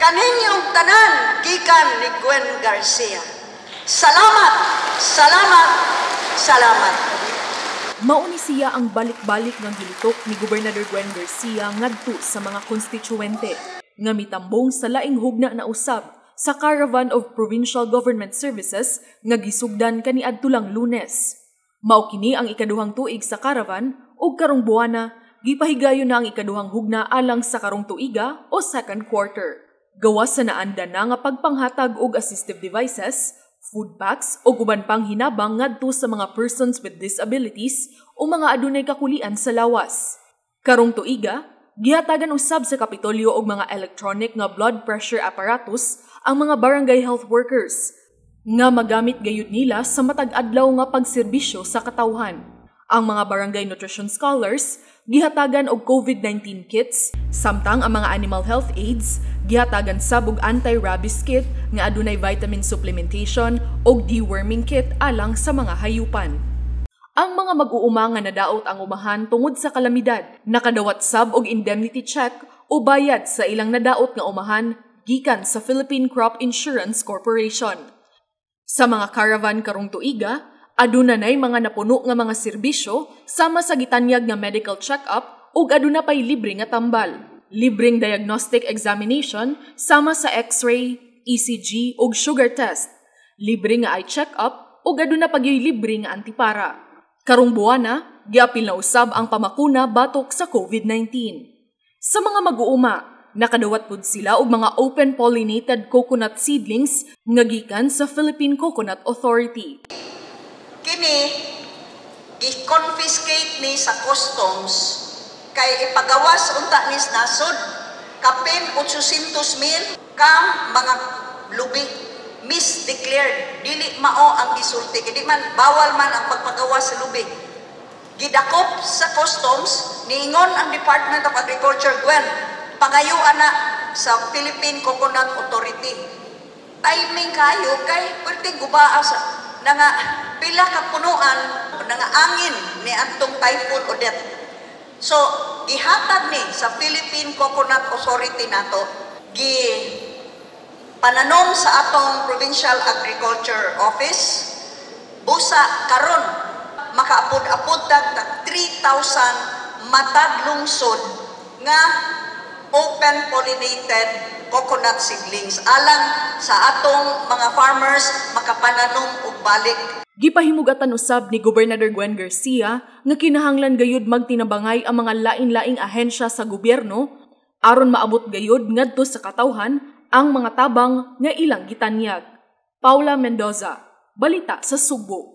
Kaninyong tanan gikan ni Gwen Garcia. Salamat, salamat, salamat. Mauni siya ang balik-balik ng gilitok ni Gobernador Gwen Garcia ngadto sa mga konstituwente nga mitambong sa laing hugna na usab sa Caravan of Provincial Government Services nga gisugdan kaniadto lang Lunes. Mao kini ang ikaduhang tuig sa caravan ug karong buwana gipahigayon na ang ikaduhang hugna alang sa karong tuiga o second quarter. Gawas sa naanda na nga pagpanghatag og assistive devices, food packs o uban pang hinabang ngadto sa mga persons with disabilities o mga adunay kakulian sa lawas. Karong tuiga, gihatagan usab sa Kapitolyo og mga electronic nga blood pressure apparatus ang mga barangay health workers nga magamit gayud nila sa matag adlaw nga pagserbisyo sa katawhan. Ang mga barangay nutrition scholars gihatagan og COVID-19 kits, samtang ang mga animal health aides gihatagan sab og anti-rabies kit nga adunay vitamin supplementation og deworming kit alang sa mga hayupan. Ang mga mag-uuma nga nadaot ang umahan tungod sa kalamidad nakadawat sab og indemnity check o bayad sa ilang nadaot nga umahan gikan sa Philippine Crop Insurance Corporation. Sa mga caravan karong tuiga, aduna nay mga napuno nga mga serbisyo sama sa gitanyag nga medical check-up ug aduna pay libre nga tambal. Libreng diagnostic examination sama sa X-ray, ECG ug sugar test. Libre nga eye check-up ug aduna pagyoy libre nga antipara. Karong buwana, giapil na usab ang pamakuna batok sa COVID-19. Sa mga mag-uuma, nakadawat pud sila og mga open pollinated coconut seedlings nga gikan sa Philippine Coconut Authority. Kini gi-confiscate ni sa customs kay ipagawas unta ni nasod kapin 800,000 ka mga lubi misdeclared, dili mao ang gisulti, di man bawal man ang pagpagawas sa lubi. Gidakop sa customs, niingon ang Department of Agriculture, Gwen, pangayuan na sa Philippine Coconut Authority. Timing kayo kay pwede gubaa sa nga pila ka punuan nga angin ni antong Typhoon Odette. So gihatag ni sa Philippine Coconut Authority nato pananom sa atong Provincial Agriculture Office busa karon makaapod-apod tag 3,000 matag lungsod nga open pollinated coconut seedlings alang sa atong mga farmers makapananom og balik. Gipahimugatan usab ni Gobernador Gwen Garcia nga kinahanglan gayud magtinabangay ang mga lain-laing ahensya sa gobyerno aron maabot gayud ngadto sa katawhan ang mga tabang nga ilang gitanyag. Paula Mendoza, Balita sa Subo.